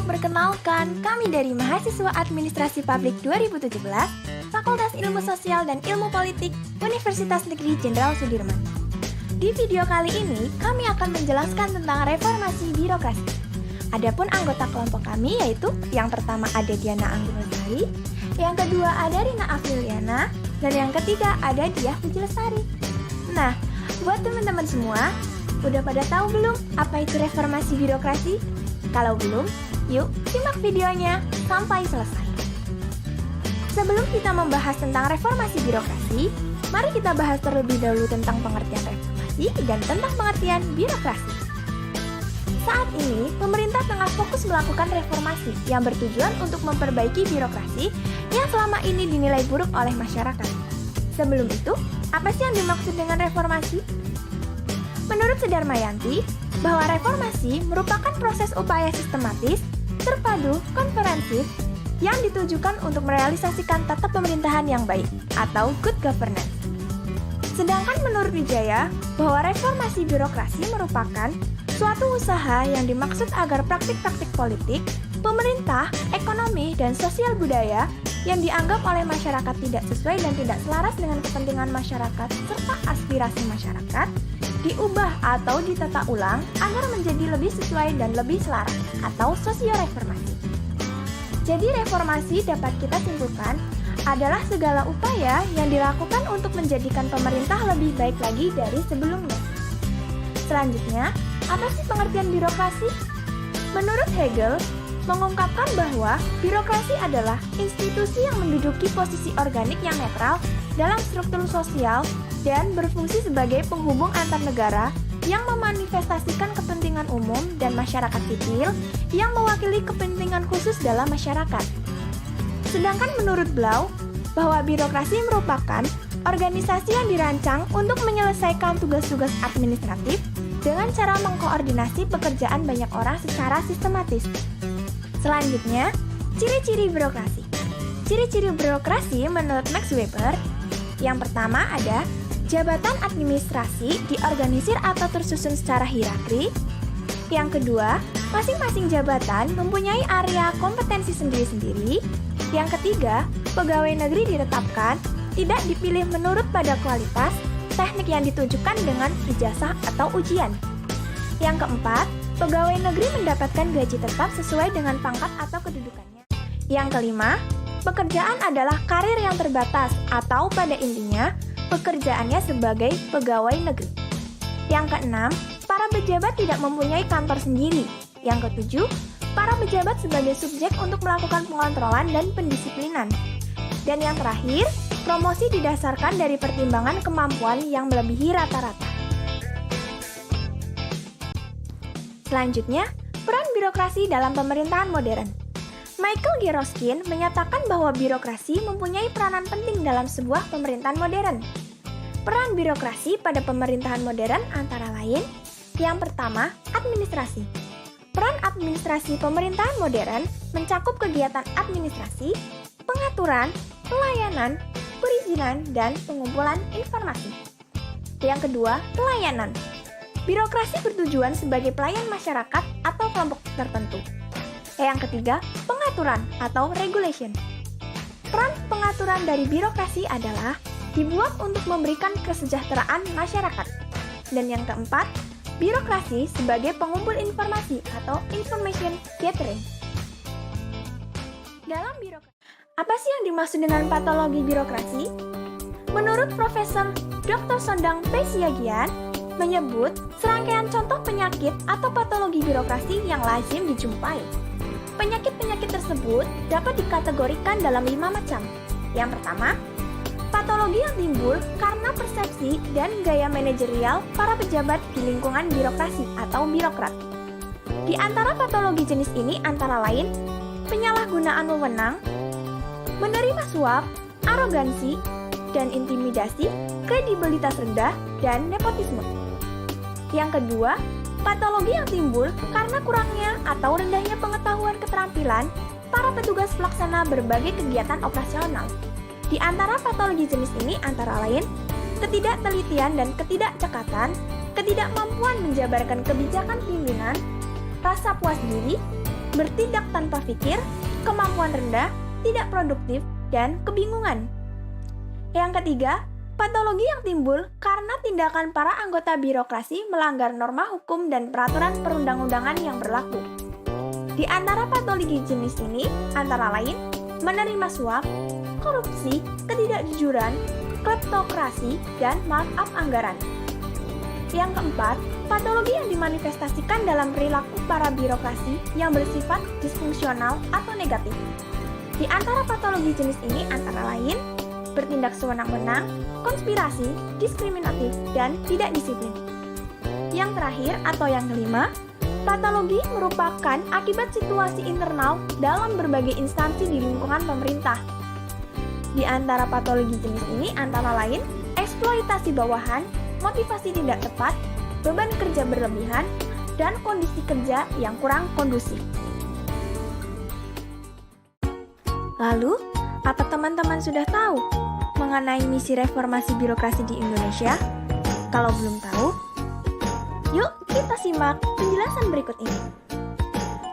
perkenalkan, kami dari Mahasiswa Administrasi Publik 2017, Fakultas Ilmu Sosial dan Ilmu Politik, Universitas Negeri Jenderal Sudirman. Di video kali ini, kami akan menjelaskan tentang reformasi birokrasi. Adapun anggota kelompok kami yaitu yang pertama ada Diana Anggunusari, yang kedua ada Rina Afriliana, dan yang ketiga ada Diah Puji Lestari. Nah, buat teman-teman semua, udah pada tahu belum apa itu reformasi birokrasi? Kalau belum, yuk simak videonya sampai selesai. Sebelum kita membahas tentang reformasi birokrasi, mari kita bahas terlebih dahulu tentang pengertian reformasi dan tentang pengertian birokrasi. Saat ini, pemerintah tengah fokus melakukan reformasi yang bertujuan untuk memperbaiki birokrasi yang selama ini dinilai buruk oleh masyarakat. Sebelum itu, apa sih yang dimaksud dengan reformasi? Menurut Sudarmayanti, bahwa reformasi merupakan proses upaya sistematis, terpadu, komprehensif, yang ditujukan untuk merealisasikan tata pemerintahan yang baik, atau good governance. Sedangkan menurut Wijaya, bahwa reformasi birokrasi merupakan suatu usaha yang dimaksud agar praktik-praktik politik, pemerintah, ekonomi, dan sosial budaya yang dianggap oleh masyarakat tidak sesuai dan tidak selaras dengan kepentingan masyarakat serta aspirasi masyarakat, diubah atau ditata ulang agar menjadi lebih sesuai dan lebih selaras atau sosioreformasi. Jadi reformasi dapat kita simpulkan adalah segala upaya yang dilakukan untuk menjadikan pemerintah lebih baik lagi dari sebelumnya. Selanjutnya, apa sih pengertian birokrasi? Menurut Hegel, mengungkapkan bahwa birokrasi adalah institusi yang menduduki posisi organik yang netral dalam struktur sosial dan berfungsi sebagai penghubung antar negara yang memanifestasikan kepentingan umum dan masyarakat sipil yang mewakili kepentingan khusus dalam masyarakat. Sedangkan menurut Blau, bahwa birokrasi merupakan organisasi yang dirancang untuk menyelesaikan tugas-tugas administratif dengan cara mengkoordinasi pekerjaan banyak orang secara sistematis. Selanjutnya, ciri-ciri birokrasi. Ciri-ciri birokrasi menurut Max Weber, yang pertama ada jabatan administrasi diorganisir atau tersusun secara hierarki. Yang kedua, masing-masing jabatan mempunyai area kompetensi sendiri-sendiri. Yang ketiga, pegawai negeri ditetapkan, tidak dipilih menurut pada kualitas, teknik yang ditujukan dengan ijazah atau ujian. Yang keempat, pegawai negeri mendapatkan gaji tetap sesuai dengan pangkat atau kedudukannya. Yang kelima, pekerjaan adalah karir yang terbatas atau pada intinya, pekerjaannya sebagai pegawai negeri. Yang keenam, para pejabat tidak mempunyai kantor sendiri. Yang ketujuh, para pejabat sebagai subjek untuk melakukan pengontrolan dan pendisiplinan. Dan yang terakhir, promosi didasarkan dari pertimbangan kemampuan yang melebihi rata-rata. Selanjutnya, peran birokrasi dalam pemerintahan modern. Michael G. Roskin menyatakan bahwa birokrasi mempunyai peranan penting dalam sebuah pemerintahan modern. Peran birokrasi pada pemerintahan modern antara lain, yang pertama, administrasi. Peran administrasi pemerintahan modern mencakup kegiatan administrasi, pengaturan, pelayanan, perizinan, dan pengumpulan informasi. Yang kedua, pelayanan. Birokrasi bertujuan sebagai pelayan masyarakat atau kelompok tertentu. Yang ketiga, pengaturan atau regulation. Peran pengaturan dari birokrasi adalah dibuat untuk memberikan kesejahteraan masyarakat. Dan yang keempat, birokrasi sebagai pengumpul informasi atau information gathering. Dalam birokrasi, apa sih yang dimaksud dengan patologi birokrasi? Menurut Profesor Dr. Sondang P. Siagian, menyebut serangkaian contoh penyakit atau patologi birokrasi yang lazim dijumpai. Penyakit-penyakit tersebut dapat dikategorikan dalam 5 macam. Yang pertama, patologi yang timbul karena persepsi dan gaya manajerial para pejabat di lingkungan birokrasi atau birokrat. Di antara patologi jenis ini antara lain, penyalahgunaan wewenang, menerima suap, arogansi, dan intimidasi, kredibilitas rendah, dan nepotisme. Yang kedua, patologi yang timbul karena kurangnya atau rendahnya pengetahuan keterampilan para petugas pelaksana berbagai kegiatan operasional. Di antara patologi jenis ini antara lain, ketidaktelitian dan ketidakcekatan, ketidakmampuan menjabarkan kebijakan pimpinan, rasa puas diri, bertindak tanpa pikir, kemampuan rendah, tidak produktif, dan kebingungan. Yang ketiga, patologi yang timbul karena tindakan para anggota birokrasi melanggar norma hukum dan peraturan perundang-undangan yang berlaku. Di antara patologi jenis ini, antara lain, menerima suap, korupsi, ketidakjujuran, kleptokrasi, dan markup anggaran. Yang keempat, patologi yang dimanifestasikan dalam perilaku para birokrasi yang bersifat disfungsional atau negatif. Di antara patologi jenis ini antara lain, bertindak sewenang-wenang, konspirasi, diskriminatif, dan tidak disiplin. Yang terakhir atau yang kelima, patologi merupakan akibat situasi internal dalam berbagai instansi di lingkungan pemerintah. Di antara patologi jenis ini antara lain, eksploitasi bawahan, motivasi tidak tepat, beban kerja berlebihan, dan kondisi kerja yang kurang kondusif. Lalu, apa teman-teman sudah tahu mengenai misi reformasi birokrasi di Indonesia? Kalau belum tahu, yuk kita simak penjelasan berikut ini.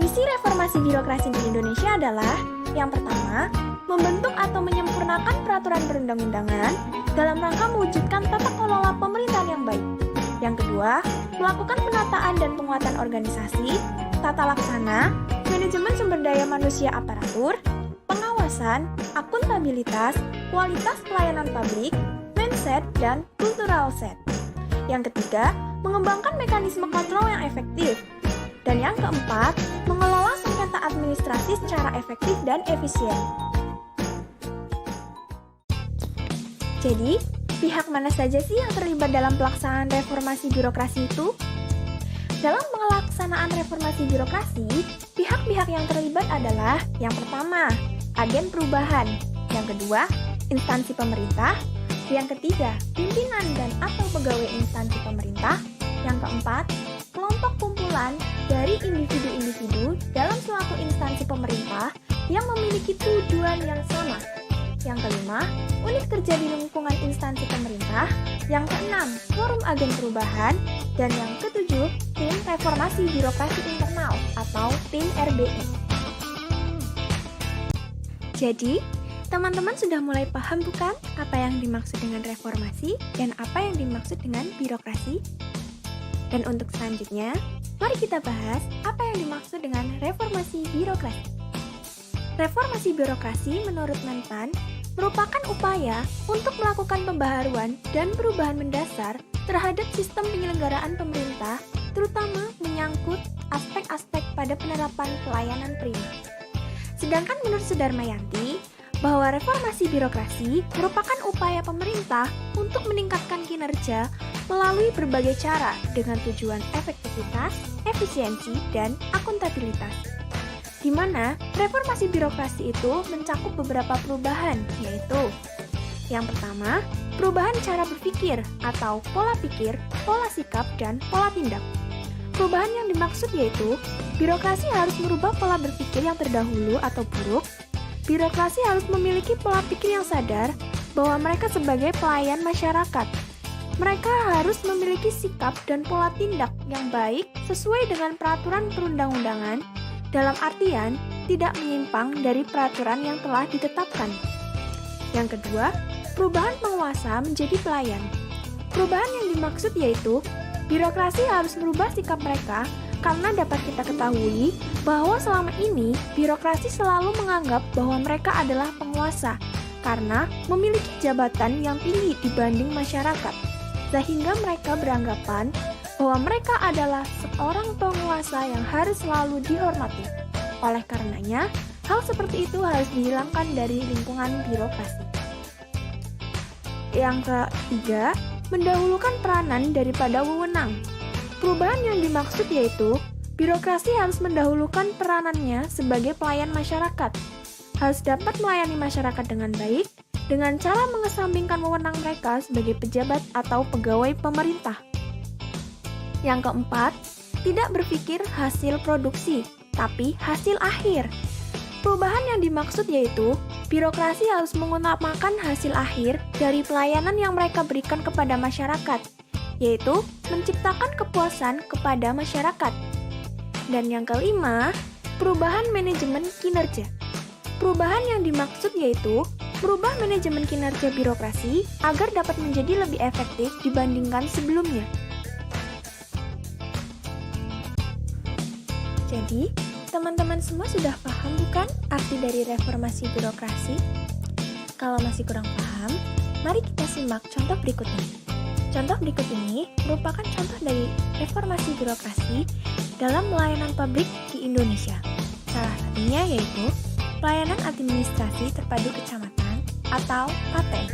Misi reformasi birokrasi di Indonesia adalah yang pertama, membentuk atau menyempurnakan peraturan perundang-undangan dalam rangka mewujudkan tata kelola pemerintahan yang baik. Yang kedua, melakukan penataan dan penguatan organisasi, tata laksana, manajemen sumber daya manusia aparatur, pengawasan, akuntabilitas, kualitas pelayanan publik, mindset, dan cultural set. Yang ketiga, mengembangkan mekanisme kontrol yang efektif. Dan yang keempat, mengelola sengketa administrasi secara efektif dan efisien. Jadi, pihak mana saja sih yang terlibat dalam pelaksanaan reformasi birokrasi itu? Dalam pelaksanaan reformasi birokrasi, pihak-pihak yang terlibat adalah yang pertama, agen perubahan, yang kedua, instansi pemerintah, yang ketiga, pimpinan dan atau pegawai instansi pemerintah, yang keempat, kelompok kumpulan dari individu-individu dalam suatu instansi pemerintah yang memiliki tujuan yang sama. Yang kelima, unit kerja di lingkungan instansi pemerintah. Yang keenam, forum agen perubahan. Dan yang ketujuh, tim reformasi birokrasi internal atau tim RBI. Jadi, teman-teman sudah mulai paham bukan apa yang dimaksud dengan reformasi dan apa yang dimaksud dengan birokrasi? Dan untuk selanjutnya, mari kita bahas apa yang dimaksud dengan reformasi birokrasi. Reformasi birokrasi menurut Menpan merupakan upaya untuk melakukan pembaharuan dan perubahan mendasar terhadap sistem penyelenggaraan pemerintah, terutama menyangkut aspek-aspek pada penerapan pelayanan prima. Sedangkan menurut Sudarmayanti, bahwa reformasi birokrasi merupakan upaya pemerintah untuk meningkatkan kinerja melalui berbagai cara dengan tujuan efektivitas, efisiensi, dan akuntabilitas. Di mana reformasi birokrasi itu mencakup beberapa perubahan, yaitu yang pertama, perubahan cara berpikir atau pola pikir, pola sikap, dan pola tindak. Perubahan yang dimaksud yaitu birokrasi harus merubah pola berpikir yang terdahulu atau buruk. Birokrasi harus memiliki pola pikir yang sadar bahwa mereka sebagai pelayan masyarakat. Mereka harus memiliki sikap dan pola tindak yang baik sesuai dengan peraturan perundang-undangan, dalam artian tidak menyimpang dari peraturan yang telah ditetapkan. Yang kedua, perubahan penguasa menjadi pelayan. Perubahan yang dimaksud yaitu birokrasi harus merubah sikap mereka karena dapat kita ketahui bahwa selama ini birokrasi selalu menganggap bahwa mereka adalah penguasa karena memiliki jabatan yang tinggi dibanding masyarakat, sehingga mereka beranggapan bahwa mereka adalah seorang penguasa yang harus selalu dihormati. Oleh karenanya, hal seperti itu harus dihilangkan dari lingkungan birokrasi. Yang ketiga, mendahulukan peranan daripada wewenang. Perubahan yang dimaksud yaitu birokrasi harus mendahulukan peranannya sebagai pelayan masyarakat. Harus dapat melayani masyarakat dengan baik dengan cara mengesampingkan wewenang mereka sebagai pejabat atau pegawai pemerintah. Yang keempat, tidak berpikir hasil produksi, tapi hasil akhir. Perubahan yang dimaksud yaitu birokrasi harus mengutamakan hasil akhir dari pelayanan yang mereka berikan kepada masyarakat, yaitu menciptakan kepuasan kepada masyarakat. Dan yang kelima, Perubahan manajemen kinerja. Perubahan yang dimaksud yaitu merubah manajemen kinerja birokrasi agar dapat menjadi lebih efektif dibandingkan sebelumnya. Jadi, teman-teman semua sudah paham bukan arti dari reformasi birokrasi? Kalau masih kurang paham, mari kita simak contoh berikut ini. Contoh berikut ini merupakan contoh dari reformasi birokrasi dalam pelayanan publik di Indonesia. Salah satunya yaitu pelayanan administrasi terpadu kecamatan atau PATEN.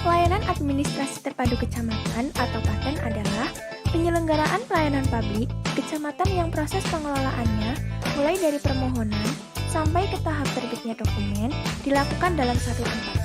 Pelayanan administrasi terpadu kecamatan atau PATEN adalah penyelenggaraan pelayanan publik kecamatan yang proses pengelolaannya mulai dari permohonan sampai ke tahap terbitnya dokumen dilakukan dalam satu tempat.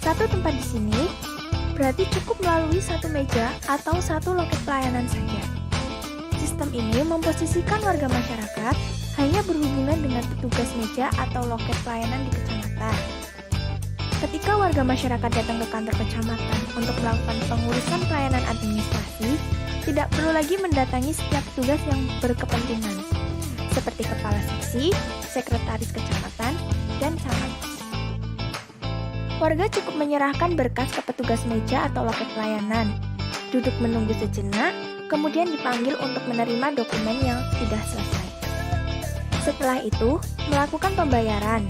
Satu tempat di sini berarti cukup melalui satu meja atau satu loket pelayanan saja. Sistem ini memposisikan warga masyarakat hanya berhubungan dengan petugas meja atau loket pelayanan di kecamatan. Ketika warga masyarakat datang ke kantor kecamatan untuk melakukan pengurusan pelayanan administrasi, tidak perlu lagi mendatangi setiap petugas yang berkepentingan, seperti kepala seksi, sekretaris kecamatan, dan camat. Warga cukup menyerahkan berkas ke petugas meja atau loket pelayanan, duduk menunggu sejenak, kemudian dipanggil untuk menerima dokumen yang sudah selesai. Setelah itu, melakukan pembayaran,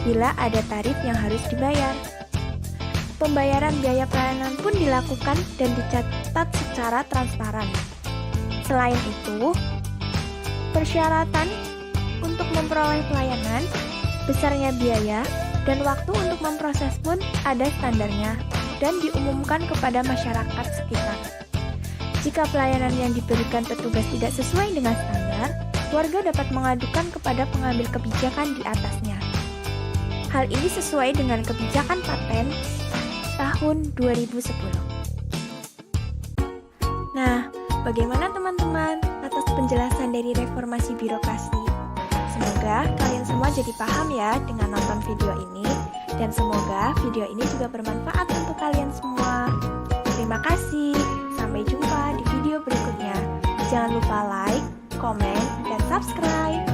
bila ada tarif yang harus dibayar. Pembayaran biaya pelayanan pun dilakukan dan dicatat secara transparan. Selain itu, persyaratan untuk memperoleh pelayanan, besarnya biaya, dan waktu untuk memproses pun ada standarnya dan diumumkan kepada masyarakat sekitar. Jika pelayanan yang diberikan petugas tidak sesuai dengan standar, warga dapat mengadukan kepada pengambil kebijakan di atasnya. Hal ini sesuai dengan kebijakan PATEN tahun 2010. Nah, bagaimana teman-teman atas penjelasan dari reformasi birokrasi? Semoga kalian semua jadi paham ya dengan nonton video ini, dan semoga video ini juga bermanfaat untuk kalian semua. Terima kasih, sampai jumpa di video berikutnya. Jangan lupa like, komen, dan subscribe.